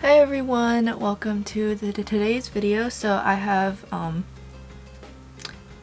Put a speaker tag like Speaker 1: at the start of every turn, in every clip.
Speaker 1: Hi everyone, welcome to today's video. So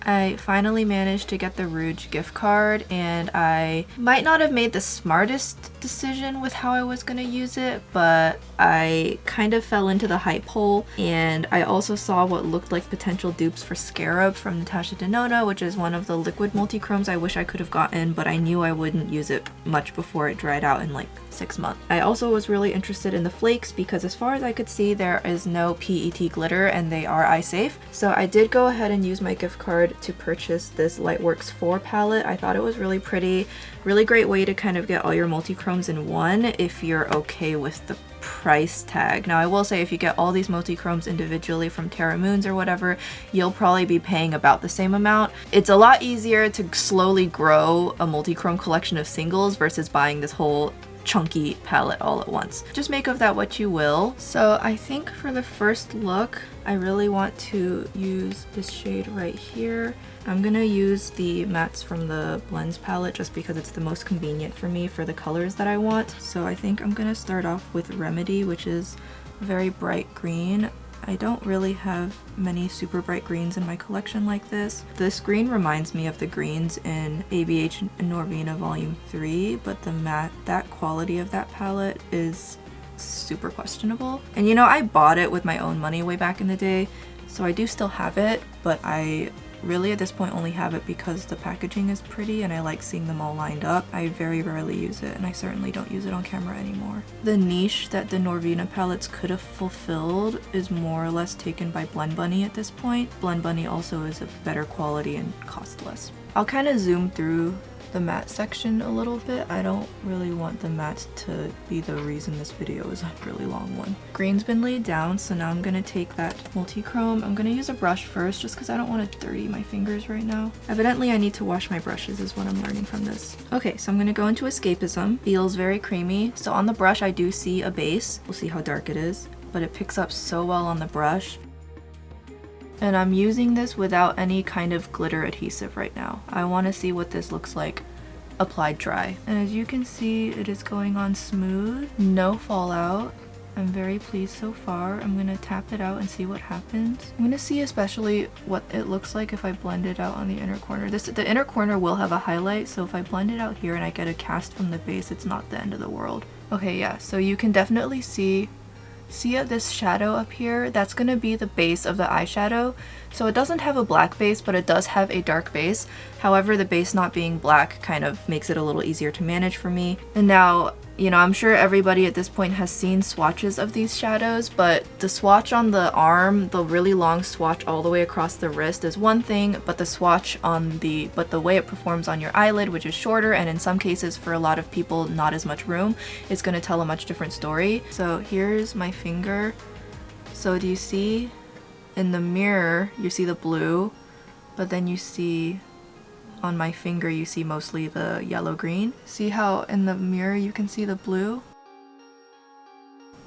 Speaker 1: I finally managed to get the Rouge gift card, and I might not have made the smartest decision with how I was going to use it, but I kind of fell into the hype hole, and I also saw what looked like potential dupes for Scarab from Natasha Denona, which is one of the liquid multi-chromes I wish I could have gotten, but I knew I wouldn't use it much before it dried out in like 6 months. I also was really interested in the flakes because as far as I could see there is no PET glitter and they are eye safe. So I did go ahead and use my gift card to purchase this Lightworks 4 palette. I thought it was really pretty, really great way to kind of get all your multi-chromes in one if you're okay with the price tag. Now I will say if you get all these multi-chromes individually from Terra Moons or whatever, you'll probably be paying about the same amount. It's a lot easier to slowly grow a multi-chrome collection of singles versus buying this whole chunky palette all at once. Just make of that what you will. So I think for the first look, I really want to use this shade right here. I'm gonna use the mattes from the Blends palette just because it's the most convenient for me for the colors that I want. So I think I'm gonna start off with Remedy, which is very bright green. I don't really have many super bright greens in my collection like this. This green reminds me of the greens in ABH and Norvina Volume 3, but the matte, that quality of that palette is super questionable. And you know, I bought it with my own money way back in the day, so I do still have it, but I really at this point only have it because the packaging is pretty and I like seeing them all lined up. I very rarely use it, and I certainly don't use it on camera anymore. The niche that the Norvina palettes could have fulfilled is more or less taken by Blend Bunny at this point. Blend Bunny also is a better quality and cost less. I'll kind of zoom through the matte section a little bit. I don't really want the mattes to be the reason this video is a really long one. Green's been laid down, so now I'm gonna take that multi-chrome. I'm gonna use a brush first just because I don't want to dirty my fingers right now. Evidently I need to wash my brushes is what I'm learning from this. Okay, so I'm gonna go into Escapism. Feels very creamy. So on the brush I do see a base. We'll see how dark it is, but it picks up so well on the brush. And I'm using this without any kind of glitter adhesive right now. I want to see what this looks like applied dry. And as you can see, it is going on smooth, no fallout. I'm very pleased so far. I'm gonna tap it out and see what happens. I'm gonna see especially what it looks like if I blend it out on the inner corner. The inner corner will have a highlight, so if I blend it out here and I get a cast from the base, it's not the end of the world. Okay, yeah, so you can definitely see this shadow up here? That's gonna be the base of the eyeshadow. So it doesn't have a black base, but it does have a dark base. However, the base not being black kind of makes it a little easier to manage for me. And now, you know, I'm sure everybody at this point has seen swatches of these shadows, but the swatch on the arm, the really long swatch all the way across the wrist is one thing, but the swatch on the way it performs on your eyelid, which is shorter, and in some cases for a lot of people not as much room, is going to tell a much different story. So here's my finger. So do you see in the mirror, you see the blue, but then you see on my finger you see mostly the yellow-green. See how in the mirror you can see the blue?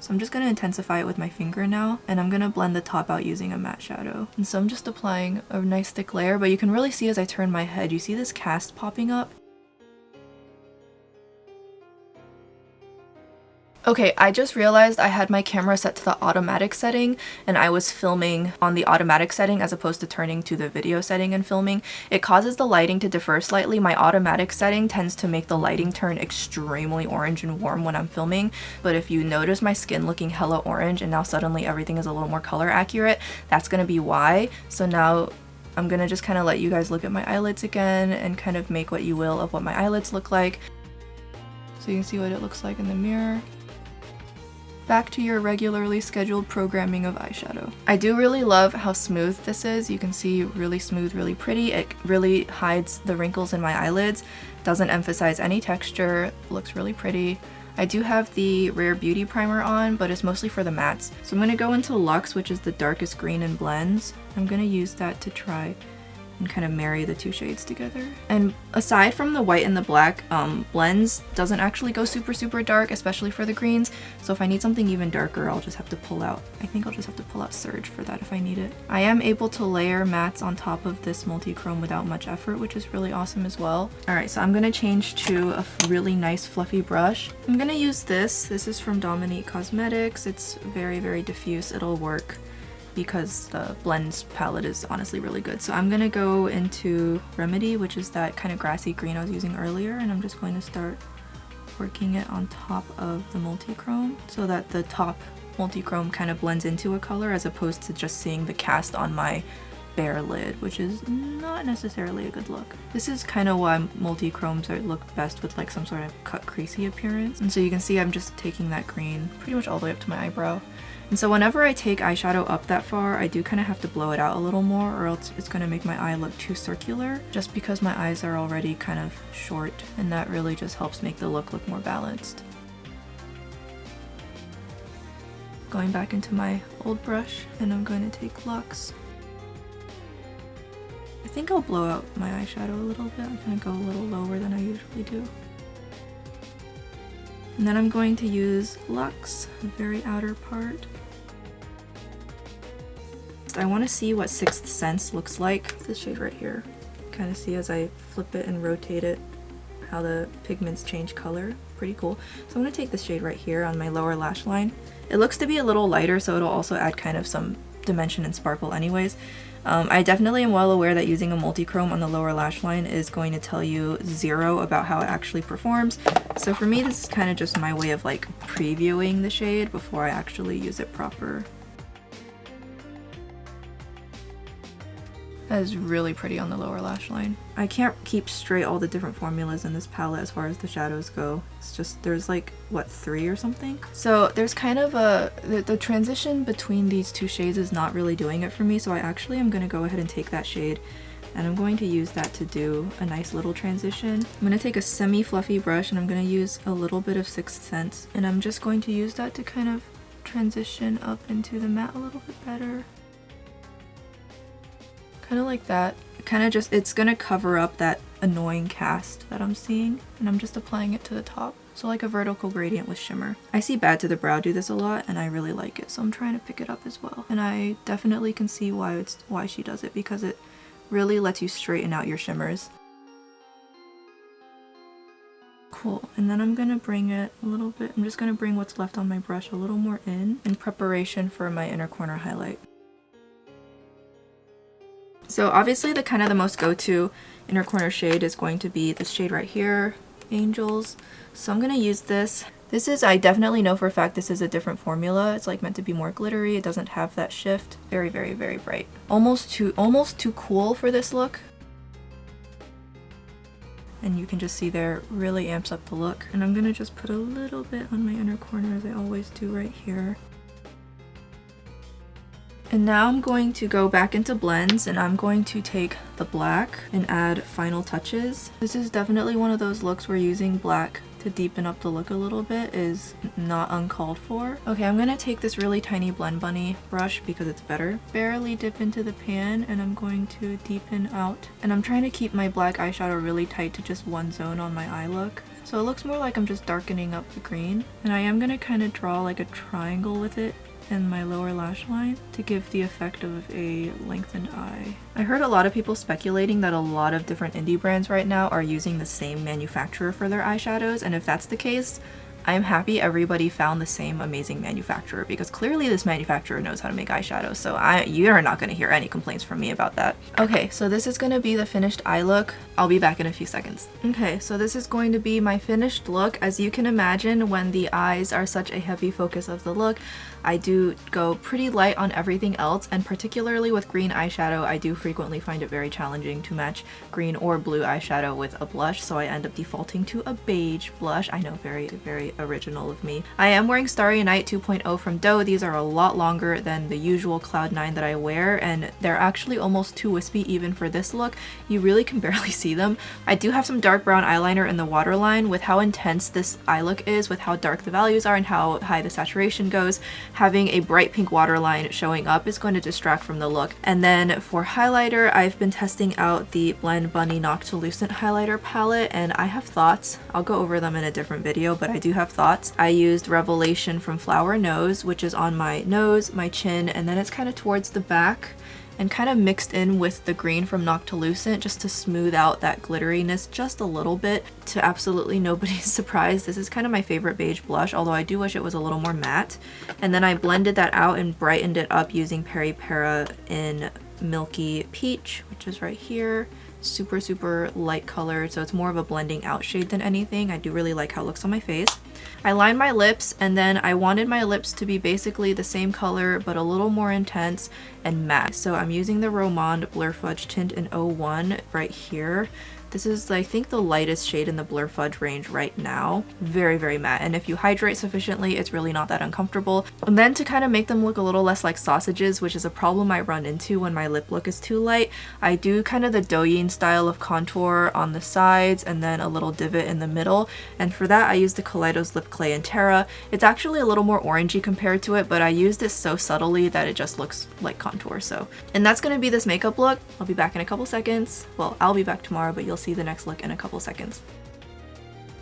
Speaker 1: So I'm just going to intensify it with my finger now, and I'm going to blend the top out using a matte shadow. And so I'm just applying a nice thick layer, but you can really see as I turn my head, you see this cast popping up? Okay, I just realized I had my camera set to the automatic setting and I was filming on the automatic setting as opposed to turning to the video setting and filming. It causes the lighting to differ slightly. My automatic setting tends to make the lighting turn extremely orange and warm when I'm filming, but if you notice my skin looking hella orange and now suddenly everything is a little more color accurate, that's gonna be why. So now I'm gonna just kind of let you guys look at my eyelids again and kind of make what you will of what my eyelids look like. So you can see what it looks like in the mirror. Back to your regularly scheduled programming of eyeshadow. I do really love how smooth this is. You can see really smooth, really pretty. It really hides the wrinkles in my eyelids, doesn't emphasize any texture, looks really pretty. I do have the Rare Beauty primer on, but it's mostly for the mattes. So I'm gonna go into Luxe, which is the darkest green in blends. I'm gonna use that to try and kind of marry the two shades together. And aside from the white and the black, blends doesn't actually go super dark, especially for the greens. So if I need something even darker, I'll just have to pull out. I think I'll just have to pull out Surge for that if I need it. I am able to layer mattes on top of this multi-chrome without much effort, which is really awesome as well. Alright, so I'm gonna change to a really nice fluffy brush. I'm gonna use this. This is from Dominique Cosmetics. It's very diffuse. It'll work because the blends palette is honestly really good. So I'm gonna go into Remedy, which is that kind of grassy green I was using earlier, and I'm just going to start working it on top of the multi-chrome so that the top multi-chrome kind of blends into a color as opposed to just seeing the cast on my bare lid, which is not necessarily a good look. This is kind of why multi-chromes look best with like some sort of cut creasy appearance. And so you can see I'm just taking that green pretty much all the way up to my eyebrow. And so whenever I take eyeshadow up that far, I do kind of have to blow it out a little more, or else it's going to make my eye look too circular, just because my eyes are already kind of short, and that really just helps make the look more balanced. Going back into my old brush, and I'm going to take Luxe. I think I'll blow out my eyeshadow a little bit. I'm going to go a little lower than I usually do. And then I'm going to use Luxe, the very outer part. I want to see what Sixth Sense looks like. This shade right here. Kind of see as I flip it and rotate it how the pigments change color. Pretty cool. So I'm going to take this shade right here on my lower lash line. It looks to be a little lighter, so it'll also add kind of some dimension and sparkle anyways. I definitely am well aware that using a multi-chrome on the lower lash line is going to tell you zero about how it actually performs. So for me, this is kind of just my way of like previewing the shade before I actually use it proper. That is really pretty on the lower lash line. I can't keep straight all the different formulas in this palette as far as the shadows go. It's just, there's like, what, 3 or something? So there's kind of the transition between these two shades is not really doing it for me, so I actually am going to go ahead and take that shade and I'm going to use that to do a nice little transition. I'm going to take a semi-fluffy brush and I'm going to use a little bit of Sixth Sense, and I'm just going to use that to kind of transition up into the matte a little bit better. Kind of like that. Kind of just, it's gonna cover up that annoying cast that I'm seeing, and I'm just applying it to the top. So like a vertical gradient with shimmer. I see Bad to the Brow do this a lot and I really like it, so I'm trying to pick it up as well. And I definitely can see why she does it, because it really lets you straighten out your shimmers. Cool, and then I'm gonna bring it a little bit, I'm just gonna bring what's left on my brush a little more in preparation for my inner corner highlight. So obviously the most go-to inner corner shade is going to be this shade right here, Angels. So I'm gonna use this. This is, I definitely know for a fact this is a different formula. It's like meant to be more glittery. It doesn't have that shift. Very bright. Almost too cool for this look. And you can just see there, really amps up the look. And I'm gonna just put a little bit on my inner corner as I always do right here. And now I'm going to go back into blends and I'm going to take the black and add final touches. This is definitely one of those looks where using black to deepen up the look a little bit is not uncalled for. Okay, I'm gonna take this really tiny Blend Bunny brush because it's better. Barely dip into the pan and I'm going to deepen out. And I'm trying to keep my black eyeshadow really tight to just one zone on my eye look. So it looks more like I'm just darkening up the green. And I am gonna kind of draw like a triangle with it in my lower lash line to give the effect of a lengthened eye. I heard a lot of people speculating that a lot of different indie brands right now are using the same manufacturer for their eyeshadows, and if that's the case, I'm happy everybody found the same amazing manufacturer, because clearly this manufacturer knows how to make eyeshadows, so you're not going to hear any complaints from me about that. Okay, so this is going to be the finished eye look. I'll be back in a few seconds. Okay, so this is going to be my finished look. As you can imagine, when the eyes are such a heavy focus of the look, I do go pretty light on everything else, and particularly with green eyeshadow, I do frequently find it very challenging to match green or blue eyeshadow with a blush, so I end up defaulting to a beige blush. I know, very very original of me. I am wearing Starry Night 2.0 from Doe. These are a lot longer than the usual Cloud 9 that I wear, and they're actually almost too wispy even for this look. You really can barely see them. I do have some dark brown eyeliner in the waterline. With how intense this eye look is, with how dark the values are and how high the saturation goes, having a bright pink waterline showing up is going to distract from the look. And then for highlighter, I've been testing out the Blend Bunny Noctilucent highlighter palette, and I have thoughts. I'll go over them in a different video, but I do have thoughts. I used Revelation from Flower Nose, which is on my nose, my chin, and then it's kind of towards the back, and kind of mixed in with the green from Noctilucent just to smooth out that glitteriness just a little bit. To absolutely nobody's surprise, this is kind of my favorite beige blush, although I do wish it was a little more matte. And then I blended that out and brightened it up using Peri Para in Milky Peach, which is right here. Super light colored, so it's more of a blending out shade than anything. I do really like how it looks on my face. I lined my lips, and then I wanted my lips to be basically the same color but a little more intense and matte. So I'm using the Romand Blur Fudge tint in 01 right here. This is, I think, the lightest shade in the Blur Fudge range right now. Very matte, and if you hydrate sufficiently, it's really not that uncomfortable. And then to kind of make them look a little less like sausages, which is a problem I run into when my lip look is too light, I do kind of the Douyin style of contour on the sides and then a little divot in the middle. And for that, I use the Kaleidos Lip Clay in Terra. It's actually a little more orangey compared to it, but I used it so subtly that it just looks like contour. So, and that's going to be this makeup look. I'll be back in a couple seconds. Well, I'll be back tomorrow, but you'll see the next look in a couple seconds.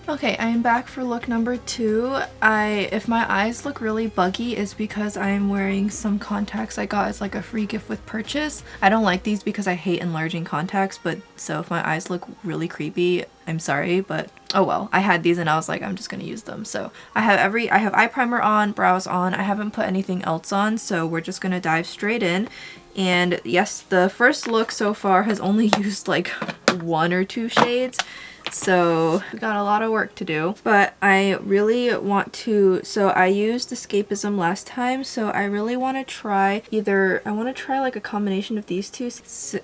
Speaker 1: Okay, I am back for look number 2. If my eyes look really buggy, it's because I am wearing some contacts I got as like a free gift with purchase. I don't like these because I hate enlarging contacts, but so if my eyes look really creepy, I'm sorry, but oh well. I had these and I was like, I'm just gonna use them. So I have eye primer on, brows on. I haven't put anything else on, so we're just gonna dive straight in. And yes, the first look so far has only used like 1 or 2 shades. So we got a lot of work to do, but I really want to, so I used Escapism last time, so I really want to try like a combination of these two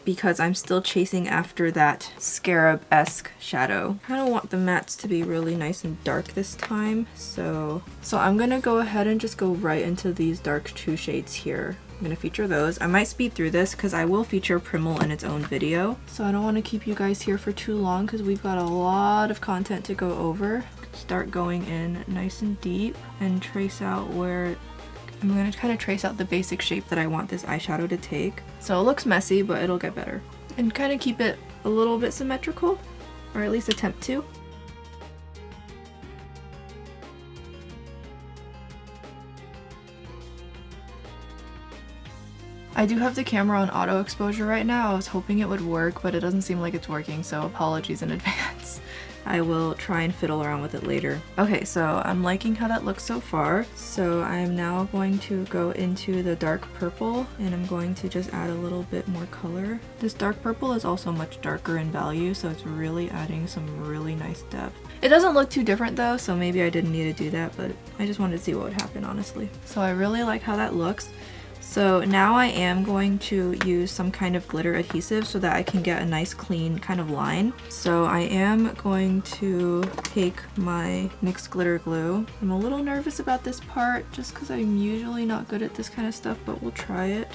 Speaker 1: because I'm still chasing after that scarab-esque shadow. I don't want the mattes to be really nice and dark this time, so I'm gonna go ahead and just go right into these dark 2 shades here. I'm going to feature those. I might speed through this because I will feature Primal in its own video. So I don't want to keep you guys here for too long because we've got a lot of content to go over. Start going in nice and deep and trace out where I'm going to kind of trace out the basic shape that I want this eyeshadow to take. So it looks messy, but it'll get better. And kind of keep it a little bit symmetrical, or at least attempt to. I do have the camera on auto exposure right now. I was hoping it would work, but it doesn't seem like it's working, so apologies in advance. I will try and fiddle around with it later. Okay, so I'm liking how that looks so far. So I'm now going to go into the dark purple, and I'm going to just add a little bit more color. This dark purple is also much darker in value, so it's really adding some really nice depth. It doesn't look too different though, so maybe I didn't need to do that, but I just wanted to see what would happen, honestly. So I really like how that looks. So now I am going to use some kind of glitter adhesive so that I can get a nice clean kind of line. So I am going to take my NYX glitter glue. I'm a little nervous about this part just because I'm usually not good at this kind of stuff, but we'll try it.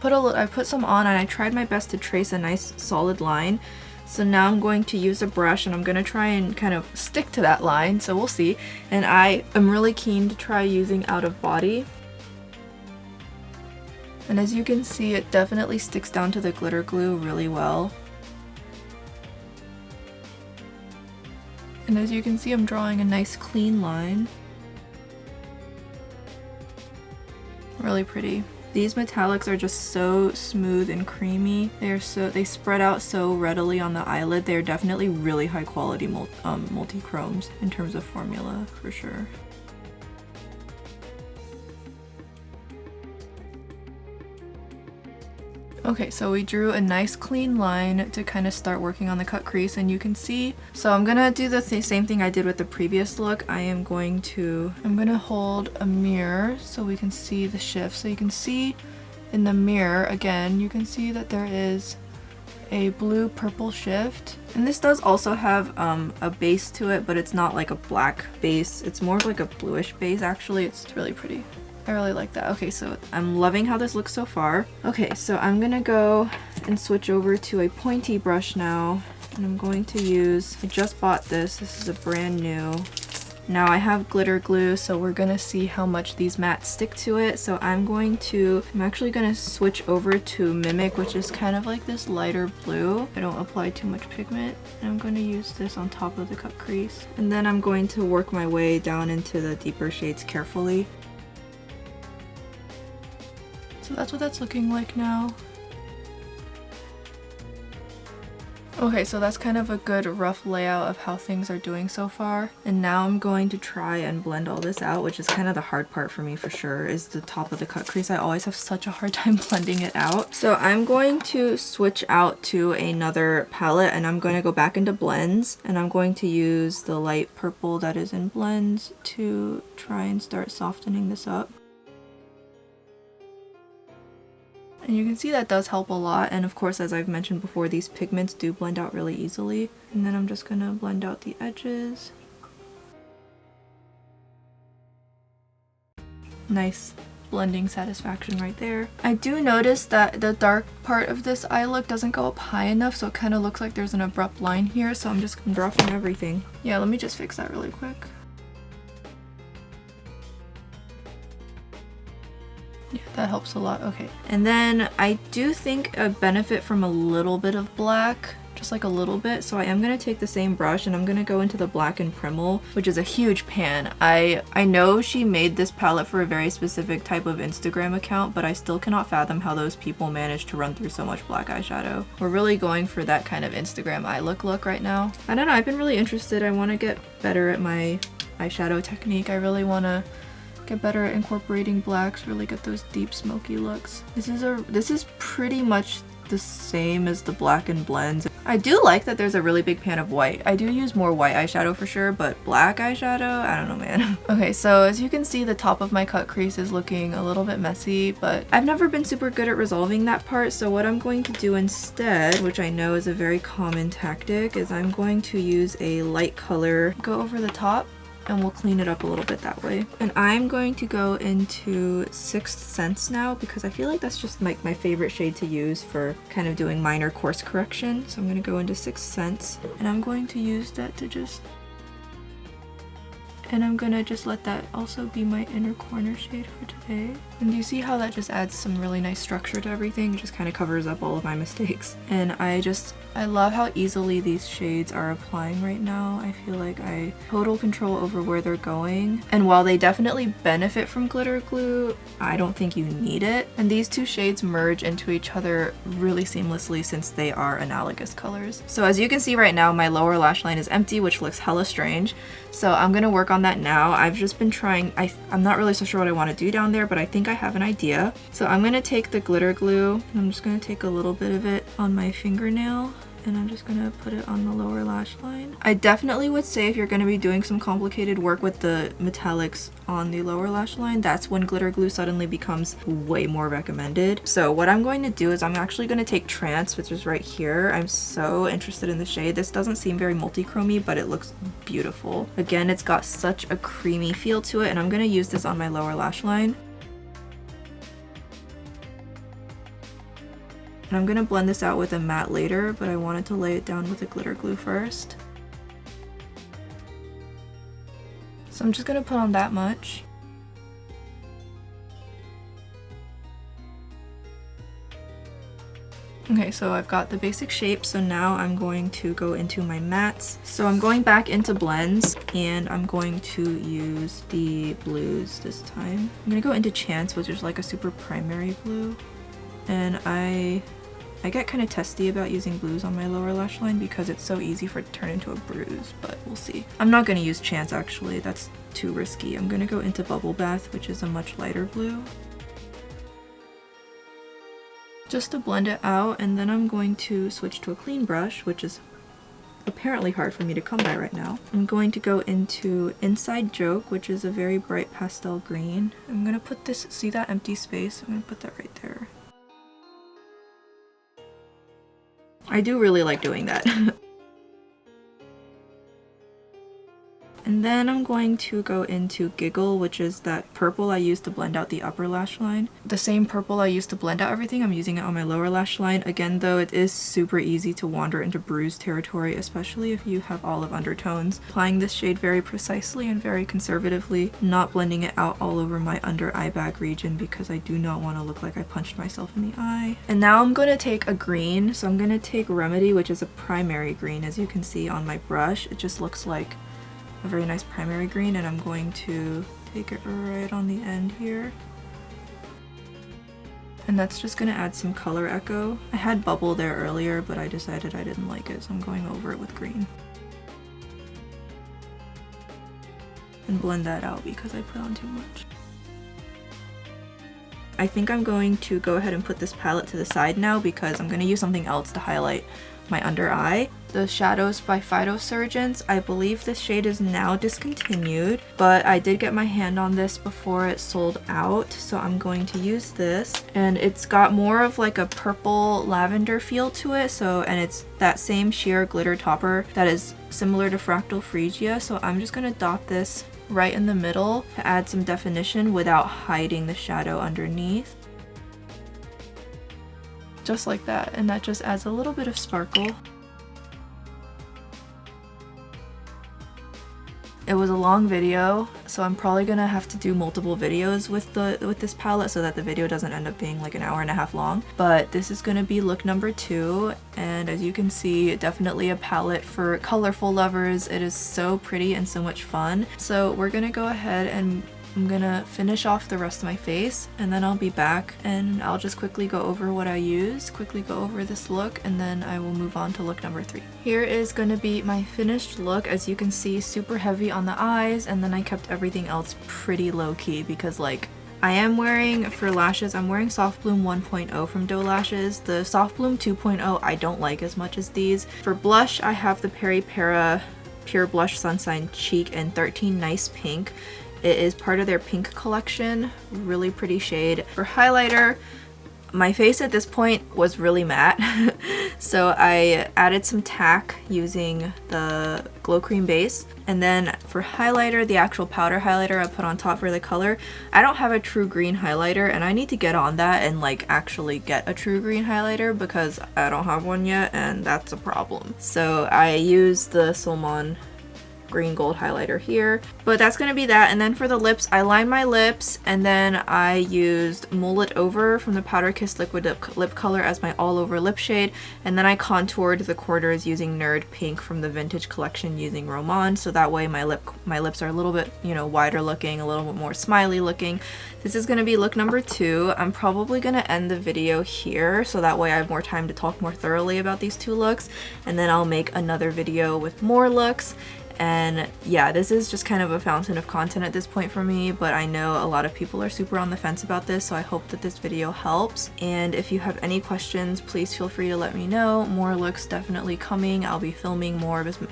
Speaker 1: I put some on and I tried my best to trace a nice solid line. So now I'm going to use a brush and I'm going to try and kind of stick to that line, so we'll see. And I am really keen to try using Out of Body. And as you can see, it definitely sticks down to the glitter glue really well. And as you can see, I'm drawing a nice clean line. Really pretty. These metallics are just so smooth and creamy. They spread out so readily on the eyelid. They're definitely really high quality multi-chromes in terms of formula, for sure. Okay, so we drew a nice clean line to kind of start working on the cut crease, and you can see, so I'm gonna do the same thing I did with the previous look. I'm gonna hold a mirror so we can see the shift. So you can see in the mirror, again, you can see that there is a blue purple shift. And this does also have a base to it, but it's not like a black base. It's more of like a bluish base actually. It's really pretty. I really like that. Okay, so I'm loving how this looks so far. Okay, so I'm gonna go and switch over to a pointy brush now. And I'm going to use, I just bought this. This is a brand new. Now I have glitter glue, so we're gonna see how much these mats stick to it. So I'm actually gonna switch over to Mimic, which is kind of like this lighter blue. I don't apply too much pigment. And I'm gonna use this on top of the cut crease. And then I'm going to work my way down into the deeper shades carefully. So that's what that's looking like now. Okay, so that's kind of a good rough layout of how things are doing so far. And now I'm going to try and blend all this out, which is kind of the hard part for me for sure, is the top of the cut crease. I always have such a hard time blending it out. So I'm going to switch out to another palette and I'm going to go back into blends and I'm going to use the light purple that is in blends to try and start softening this up. And you can see that does help a lot, and of course, as I've mentioned before, these pigments do blend out really easily. And then I'm just gonna blend out the edges. Nice blending satisfaction right there. I do notice that the dark part of this eye look doesn't go up high enough, so it kind of looks like there's an abrupt line here, so I'm just dropping everything. Yeah, let me just fix that really quick. Yeah, that helps a lot. Okay. And then I do think I benefit from a little bit of black, just like a little bit. So I am going to take the same brush and I'm going to go into the black and Primal, which is a huge pan. I know she made this palette for a very specific type of Instagram account, but I still cannot fathom how those people managed to run through so much black eyeshadow. We're really going for that kind of Instagram eye look right now. I don't know, I've been really interested. I want to get better at my eyeshadow technique. I really want to get better at incorporating blacks, really get those deep smoky looks. This is pretty much the same as the black and blends. I do like that there's a really big pan of white. I do use more white eyeshadow for sure, but black eyeshadow, I don't know, man. Okay, so as you can see, the top of my cut crease is looking a little bit messy, but I've never been super good at resolving that part. So what I'm going to do instead, which I know is a very common tactic, is I'm going to use a light color, go over the top, and we'll clean it up a little bit that way. And I'm going to go into Sixth Sense now because I feel like that's just like my favorite shade to use for kind of doing minor course correction. So I'm going to go into Sixth Sense and I'm going to use that to just... And I'm gonna just let that also be my inner corner shade for today. And do you see how that just adds some really nice structure to everything? It just kind of covers up all of my mistakes. And I love how easily these shades are applying right now. I feel like I have total control over where they're going. And while they definitely benefit from glitter glue, I don't think you need it. And these two shades merge into each other really seamlessly since they are analogous colors. So as you can see right now, my lower lash line is empty, which looks hella strange. So I'm gonna work on that now. I've just been trying, I'm not really so sure what I want to do down there, but I think I have an idea. So I'm gonna take the glitter glue and I'm just gonna take a little bit of it on my fingernail and I'm just gonna put it on the lower lash line. I definitely would say if you're gonna be doing some complicated work with the metallics on the lower lash line, that's when glitter glue suddenly becomes way more recommended. So what I'm going to do is I'm actually gonna take Trance, which is right here. I'm so interested in the shade. This doesn't seem very multi-chromy, but it looks beautiful. Again, it's got such a creamy feel to it, and I'm gonna use this on my lower lash line. And I'm gonna blend this out with a matte later, but I wanted to lay it down with the glitter glue first. So I'm just gonna put on that much. Okay, so I've got the basic shape, so now I'm going to go into my mattes. So I'm going back into blends, and I'm going to use the blues this time. I'm gonna go into Chance, which is like a super primary blue. And I get kind of testy about using blues on my lower lash line because it's so easy for it to turn into a bruise, but we'll see. I'm not going to use Chance actually, that's too risky. I'm going to go into Bubble Bath, which is a much lighter blue, just to blend it out, and then I'm going to switch to a clean brush, which is apparently hard for me to come by right now. I'm going to go into Inside Joke, which is a very bright pastel green. I'm going to put this, see that empty space? I'm going to put that right there. I do really like doing that. And then I'm going to go into Giggle, which is that purple I used to blend out the upper lash line. The same purple I used to blend out everything, I'm using it on my lower lash line. Again though, it is super easy to wander into bruise territory, especially if you have olive undertones. Applying this shade very precisely and very conservatively, not blending it out all over my under eye bag region because I do not want to look like I punched myself in the eye. And now I'm going to take a green, so I'm going to take Remedy, which is a primary green. As you can see on my brush, it just looks like a very nice primary green, and I'm going to take it right on the end here. And that's just going to add some color echo. I had bubble there earlier, but I decided I didn't like it, so I'm going over it with green. And blend that out because I put on too much. I think I'm going to go ahead and put this palette to the side now because I'm going to use something else to highlight my under eye. The Shadows by Phytosurgeons. I believe this shade is now discontinued, but I did get my hand on this before it sold out, so I'm going to use this. And it's got more of like a purple lavender feel to it, and it's that same sheer glitter topper that is similar to Fractal Phrygia, so I'm just going to dot this right in the middle to add some definition without hiding the shadow underneath. Just like that, and that just adds a little bit of sparkle. It was a long video, so I'm probably gonna have to do multiple videos with this palette so that the video doesn't end up being like an hour and a half long. But this is gonna be look number 2, and as you can see, definitely a palette for colorful lovers. It is so pretty and so much fun. So we're gonna go ahead and I'm gonna finish off the rest of my face, and then I'll be back and I'll just quickly go over what I used, quickly go over this look, and then I will move on to look number 3. Here is gonna be my finished look. As you can see, super heavy on the eyes, and then I kept everything else pretty low-key because like I am wearing, for lashes, I'm wearing Soft Bloom 1.0 from Doe Lashes. The Soft Bloom 2.0 I don't like as much as these. For blush, I have the Peri Para Pure Blush Sunshine Cheek in 13 Nice Pink. It is part of their pink collection, really pretty shade. For highlighter, my face at this point was really matte, so I added some tack using the Glow Cream base. And then for highlighter, the actual powder highlighter I put on top for the color. I don't have a true green highlighter, and I need to get on that and like actually get a true green highlighter because I don't have one yet, and that's a problem. So I used the Solmon green gold highlighter here, but that's gonna be that. And then for the lips, I lined my lips, and then I used Mull It Over from the Powder Kiss Liquid Lip Color as my all over lip shade, and then I contoured the corners using Nerd Pink from the Vintage collection using Roman, so that way my lips are a little bit, you know, wider looking, a little bit more smiley looking. This is gonna be look number 2. I'm probably gonna end the video here so that way I have more time to talk more thoroughly about these 2 looks, and then I'll make another video with more looks. And yeah, this is just kind of a fountain of content at this point for me, but I know a lot of people are super on the fence about this, so I hope that this video helps. And if you have any questions, please feel free to let me know. More looks definitely coming. I'll be filming more of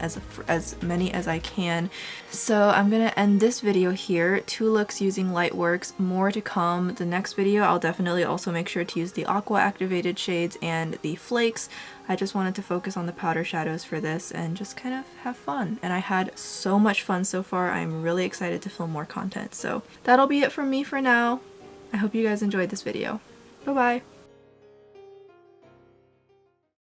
Speaker 1: as many as I can. So I'm gonna end this video here. 2 looks using Lightworks, more to come. The next video, I'll definitely also make sure to use the aqua activated shades and the flakes. I just wanted to focus on the powder shadows for this and just kind of have fun. And I had so much fun so far. I'm really excited to film more content. So that'll be it from me for now. I hope you guys enjoyed this video. Bye-bye.